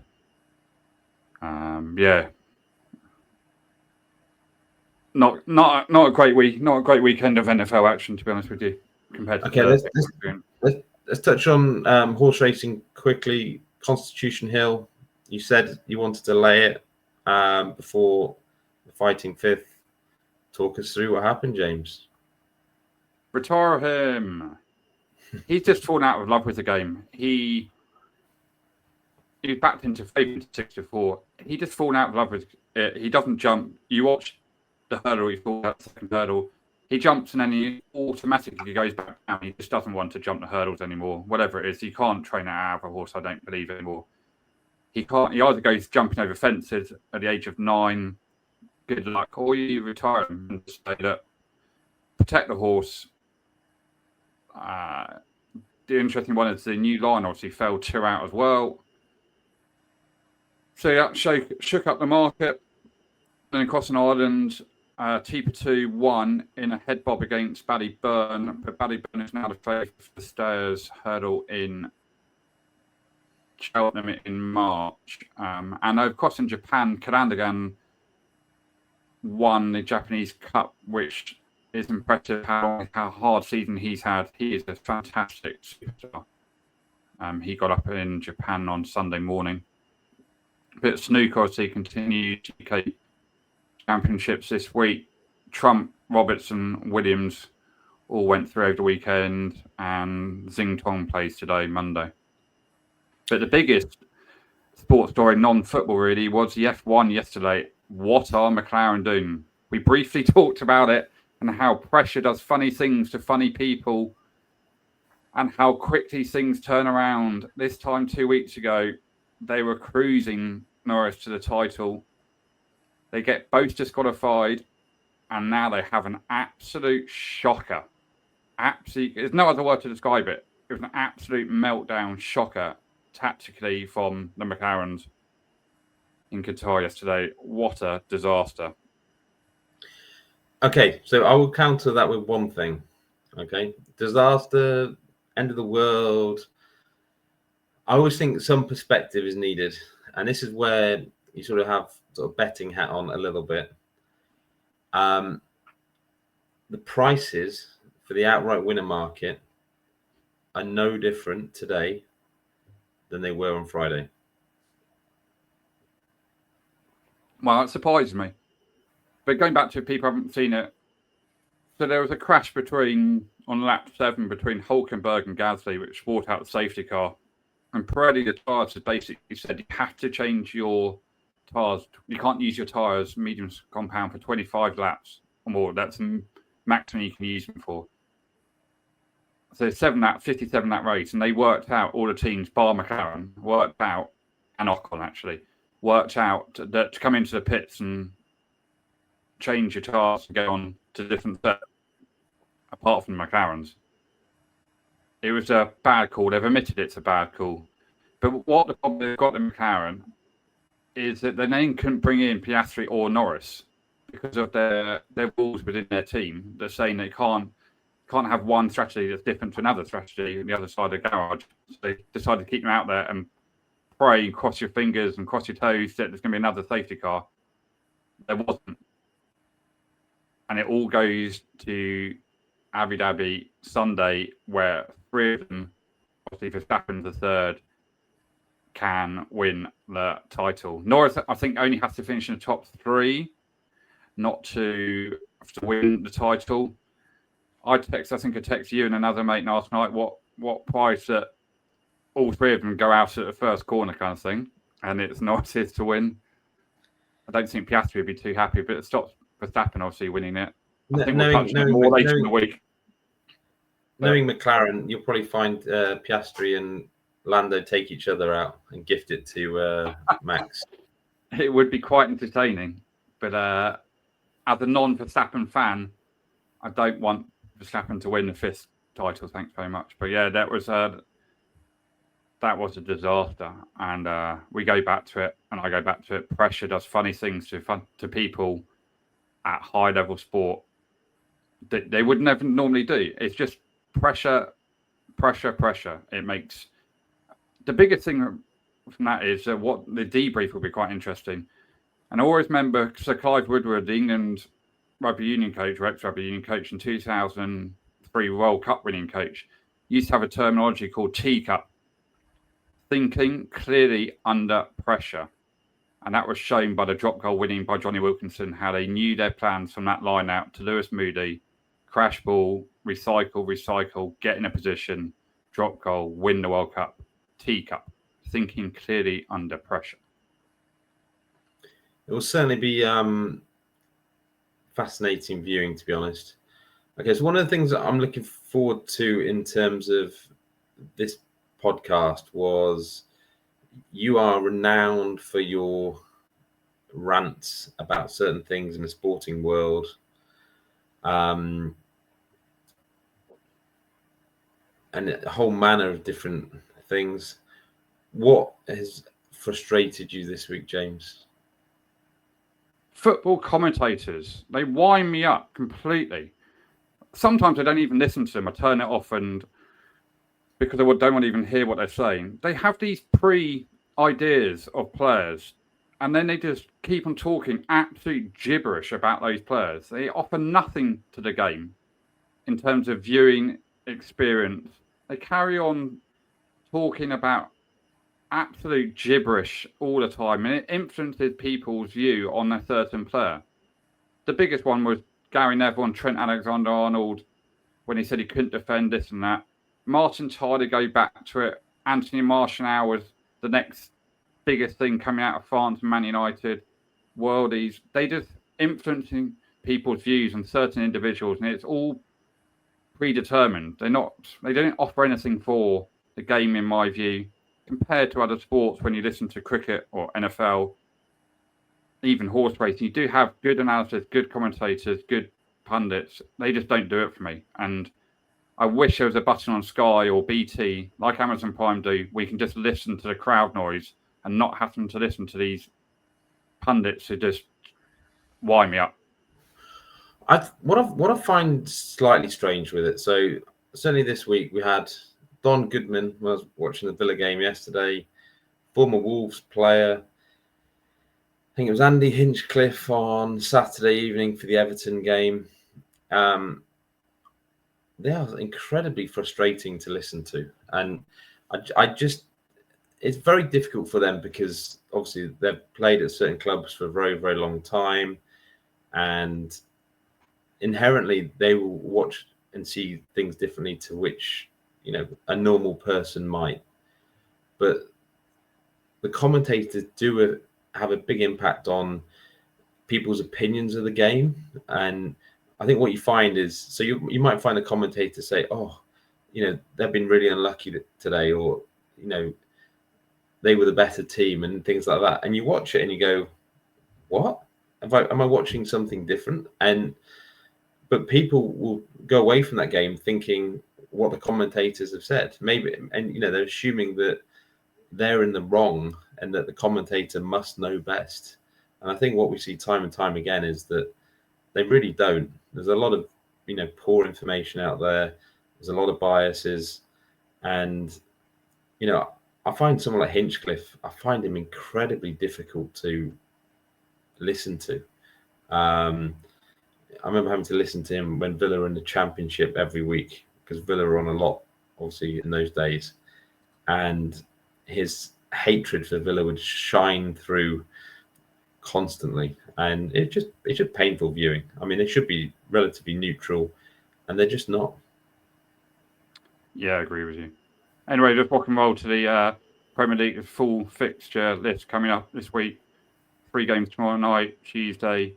Not a great week, not a great weekend of NFL action, to be honest with you. Compared to let's touch on horse racing quickly. Constitution Hill, you said you wanted to lay it before the Fighting Fifth. Talk us through what happened, James. Retire him. He's just fallen out of love with the game. He backed into favourite 6-4. He just fallen out of love with it. He doesn't jump. You watch the hurdle, he falls out the second hurdle. He jumps and then he automatically goes back down. He just doesn't want to jump the hurdles anymore. Whatever it is, you can't train that out of a horse, I don't believe anymore. He either goes jumping over fences at the age of 9, good luck, or you retire him and say that protect the horse. The interesting one is the new line obviously fell 2 out as well. So that shook up the market. Then across an Ireland, Teeper 2 won in a head bob against Ballyburn, but Ballyburn is now the favourite for the Stayers hurdle in Cheltenham in March. And of course in Japan, Karandagan won the Japanese Cup, which is impressive how hard season he's had. He is a fantastic superstar. He got up in Japan on Sunday morning. But snooker obviously continued UK championships this week. Trump, Robertson, Williams all went through over the weekend, and Xing Tong plays today, Monday. But the biggest sports story, non-football really, was the F1 yesterday. What are McLaren doing? We briefly talked about it and how pressure does funny things to funny people and how quickly things turn around. This time 2 weeks ago, they were cruising Norris to the title. They get both disqualified, and now they have an absolute shocker. There's no other word to describe it. It was an absolute meltdown shocker tactically from the McLarens in Qatar yesterday. What a disaster. Okay, so I will counter that with one thing. Okay, disaster, end of the world. I always think some perspective is needed, and this is where you sort of have sort of betting hat on a little bit. The prices for the outright winner market are no different today than they were on Friday. Well, it surprised me. But going back to people who haven't seen it, so there was a crash on lap 7 between Hulkenberg and Gasly, which brought out the safety car. And Pirelli, the tyres, has basically said you have to change your tyres. You can't use your tyres, medium compound, for 25 laps or more. That's the maximum you can use them for. So 57 lap race, and they worked out, all the teams, bar McLaren, and Ocon actually, worked out that to come into the pits and change your tyres and go on to different set, apart from McLaren's. It was a bad call. They've admitted it's a bad call. But what the problem they've got in McLaren is that they then couldn't bring in Piastri or Norris because of their rules within their team. They're saying they can't have one strategy that's different to another strategy on the other side of the garage. So they decided to keep them out there and pray, cross your fingers and cross your toes that there's going to be another safety car. There wasn't. And it all goes to Abu Dhabi Sunday, where 3 of them, obviously Verstappen's the third, can win the title. Norris, I think, only has to finish in the top 3 not to win the title. I text you and another mate last night what price that all 3 of them go out at the first corner kind of thing, and it's Norris's to win. I don't think Piastri would be too happy, but it stops Verstappen obviously winning it. I think we'll touch on it more later in the week. Knowing McLaren, you'll probably find Piastri and Lando take each other out and gift it to Max. It would be quite entertaining, but as a non-Verstappen fan, I don't want Verstappen to win the 5th title. Thanks very much. But yeah, that was a disaster, and we go back to it, and I go back to it. Pressure does funny things to people at high level sport that they would never normally do. It's just pressure. It makes the biggest thing from that is what the debrief will be quite interesting. And I always remember Sir Clive Woodward, the England rugby union coach, or ex-rugby union coach, in 2003 World Cup winning coach, used to have a terminology called T-Cup, thinking clearly under pressure. And that was shown by the drop goal winning by Johnny Wilkinson, how they knew their plans from that line out to Lewis Moody, crash ball, recycle, get in a position, drop goal, win the World Cup, T-Cup, thinking clearly under pressure. It will certainly be fascinating viewing, to be honest. Okay, so one of the things that I'm looking forward to in terms of this podcast was you are renowned for your rants about certain things in the sporting world. And a whole manner of different things. What has frustrated you this week, James? Football commentators, they wind me up completely. Sometimes I don't even listen to them. I turn it off, and because I don't want to even hear what they're saying. They have these pre-ideas of players, and then they just keep on talking absolute gibberish about those players. They offer nothing to the game in terms of viewing experience. They carry on talking about absolute gibberish all the time, and it influences people's view on a certain player. The biggest one was Gary Neville and Trent Alexander-Arnold when he said he couldn't defend this and that. Martin Tyler, go back to it. Anthony Martial was the next biggest thing coming out of France and Man United, worldies. They just influencing people's views on certain individuals, and it's all predetermined. They don't offer anything for the game, in my view, compared to other sports. When you listen to cricket or NFL, even horse racing, you do have good analysis, good commentators, good pundits. They just don't do it for me. And I wish there was a button on Sky or BT, like Amazon Prime do, where you can just listen to the crowd noise and not have to listen to these pundits who just wind me up. What I find slightly strange with it. So certainly this week we had Don Goodman. I was watching the Villa game yesterday. Former Wolves player. I think it was Andy Hinchcliffe on Saturday evening for the Everton game. They are incredibly frustrating to listen to, and I just it's very difficult for them because obviously they've played at certain clubs for a very, very long time, and inherently they will watch and see things differently to which a normal person might. But the commentators do have a big impact on people's opinions of the game, and I think what you find is, so you might find a commentator say, "Oh, they've been really unlucky today," or they were the better team and things like that. And you watch it and you go, "What? Am I watching something different?" But people will go away from that game thinking what the commentators have said, maybe, and they're assuming that they're in the wrong and that the commentator must know best. And I think what we see time and time again is that they really don't. There's a lot of poor information out there. There's a lot of biases, and I find someone like Hinchcliffe, I find him incredibly difficult to listen to. I remember having to listen to him when Villa were in the Championship every week, because Villa were on a lot, obviously, in those days. And his hatred for Villa would shine through constantly. And it's just painful viewing. I mean, they should be relatively neutral, and they're just not. Yeah, I agree with you. Anyway, just rock and roll to the Premier League full fixture list coming up this week. 3 games tomorrow night, Tuesday.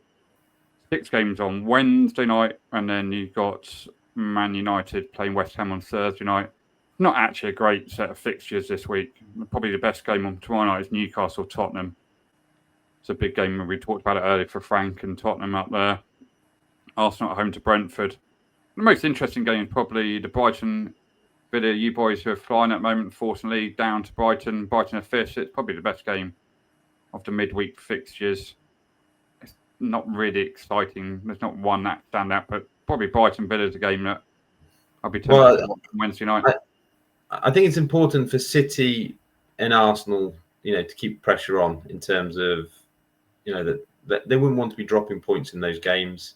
6 games on Wednesday night, and then you've got Man United playing West Ham on Thursday night. Not actually a great set of fixtures this week. Probably the best game on tomorrow night is Newcastle Tottenham. It's a big game. We talked about it earlier for Frank and Tottenham up there. Arsenal at home to Brentford. The most interesting game is probably the Brighton Villa. You boys who are flying at the moment, fortunately, down to Brighton. Brighton are 5th. It's probably the best game of the midweek fixtures. It's not really exciting. There's not one that stand out, but probably Brighton Villa is a game that I'll be tempted to watch on Wednesday night. I think it's important for City and Arsenal, to keep pressure on in terms of, that they wouldn't want to be dropping points in those games.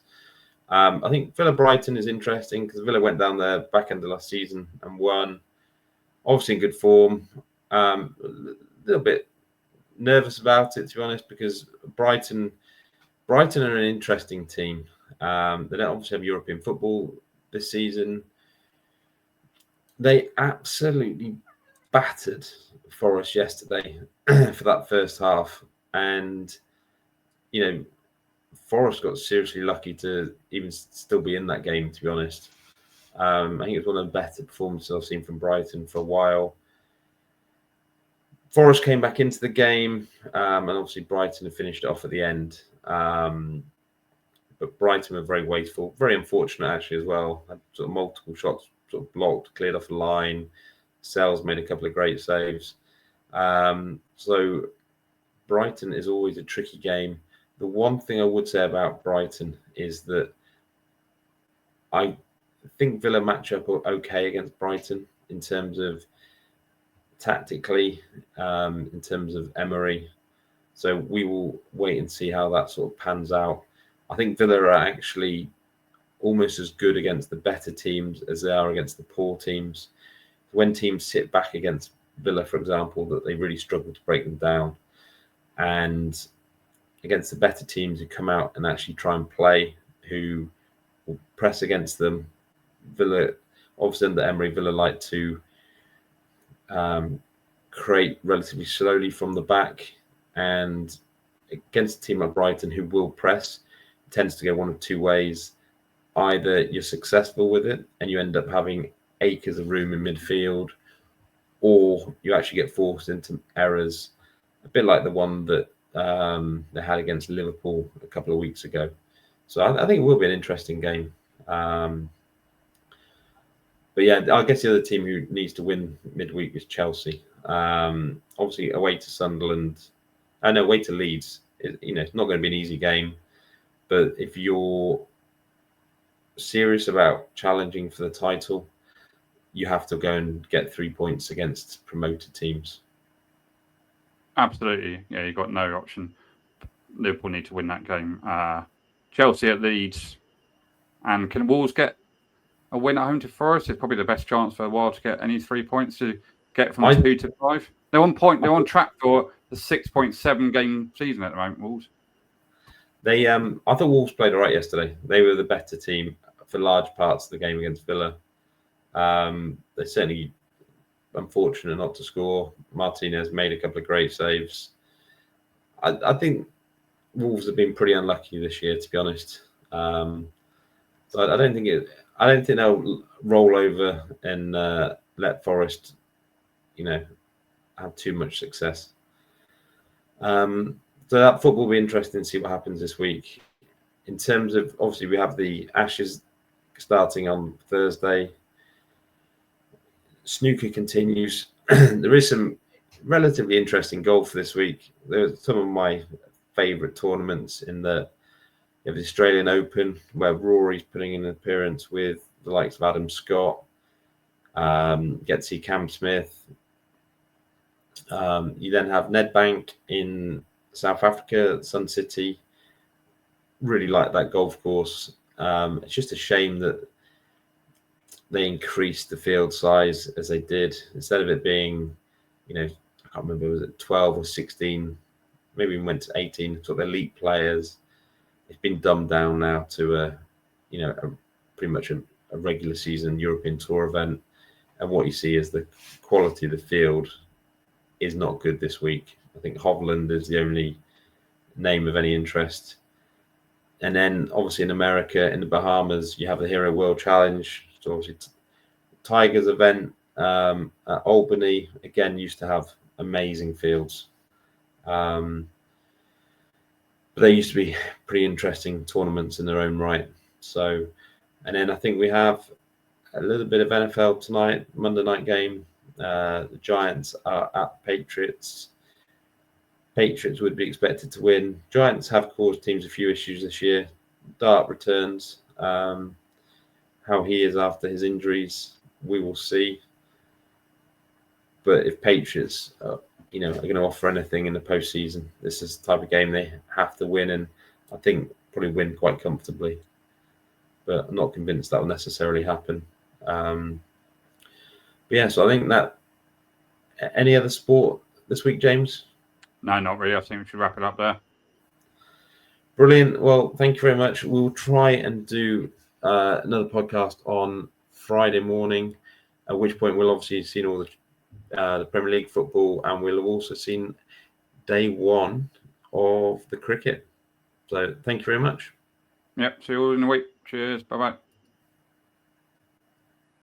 I think Villa Brighton is interesting because Villa went down there back end of last season and won. Obviously in good form. A little bit nervous about it, to be honest, because Brighton are an interesting team. They don't obviously have European football this season. They absolutely battered Forest yesterday for that first half, and Forest got seriously lucky to even still be in that game, to be honest. I think it was one of the better performances I've seen from Brighton for a while. Forest came back into the game, and obviously Brighton had finished it off at the end. But Brighton were very wasteful, very unfortunate actually as well. Had sort of multiple shots sort of blocked, cleared off the line. Sells made a couple of great saves. So Brighton is always a tricky game. The one thing I would say about Brighton is that I think Villa match up okay against Brighton in terms of tactically, in terms of Amorin. So we will wait and see how that sort of pans out. I think Villa are actually almost as good against the better teams as they are against the poor teams. When teams sit back against Villa, for example, that they really struggle to break them down. And against the better teams who come out and actually try and play, who will press against them, Villa, obviously under Emery, Villa like to create relatively slowly from the back, and against a team like Brighton who will press, it tends to go one of two ways. Either you're successful with it and you end up having acres of room in midfield, or you actually get forced into errors, a bit like the one that they had against Liverpool a couple of weeks ago. So I think it will be an interesting game. But yeah, I guess the other team who needs to win midweek is Chelsea. Obviously, away to Sunderland, away to Leeds. It's not going to be an easy game. But if you're serious about challenging for the title, you have to go and get 3 points against promoted teams. Absolutely. Yeah, you've got no option. Liverpool need to win that game. Chelsea at Leeds. And can Wolves get a win at home to Forest? It's probably the best chance for a while to get any 3 points to get from 2 to 5. They're on point. They're on track for the 6.7 game season at the moment, Wolves. I thought Wolves played all right yesterday. They were the better team for large parts of the game against Villa. They're certainly unfortunate not to score. Martinez made a couple of great saves. I think Wolves have been pretty unlucky this year, to be honest. So I don't think they'll roll over and let Forest, have too much success. So that football will be interesting to see what happens this week. In terms of, obviously, we have the Ashes starting on Thursday. Snooker continues. There is some relatively interesting golf this week. There's some of my favourite tournaments in the Australian Open, where Rory's putting in an appearance with the likes of Adam Scott. Get to see Cam Smith. You then have Nedbank in South Africa, Sun City. Really like that golf course. It's just a shame that they increased the field size as they did. Instead of it being, I can't remember, was it 12 or 16? Maybe even went to 18, sort of elite players. It's been dumbed down now to pretty much a regular season European Tour event. And what you see is the quality of the field is not good this week. I think Hovland is the only name of any interest. And then obviously in America, in the Bahamas, you have the Hero World Challenge. So obviously Tiger's event at Albany, again, used to have amazing fields. But they used to be pretty interesting tournaments in their own right. So, and then I think we have a little bit of NFL tonight, Monday night game. The Giants are at Patriots. Patriots would be expected to win. Giants have caused teams a few issues this year. Dart returns. How he is after his injuries, we will see. But if Patriots are going to offer anything in the postseason, this is the type of game they have to win, and I think probably win quite comfortably. But I'm not convinced that will necessarily happen. But yeah, so I think that. Any other sport this week, James? No, not really. I think we should wrap it up there. Brilliant. Well, thank you very much. We'll try and do another podcast on Friday morning, at which point we'll obviously have seen all the Premier League football, and we'll have also seen day one of the cricket. So thank you very much. Yep. See you all in a week. Cheers. Bye-bye.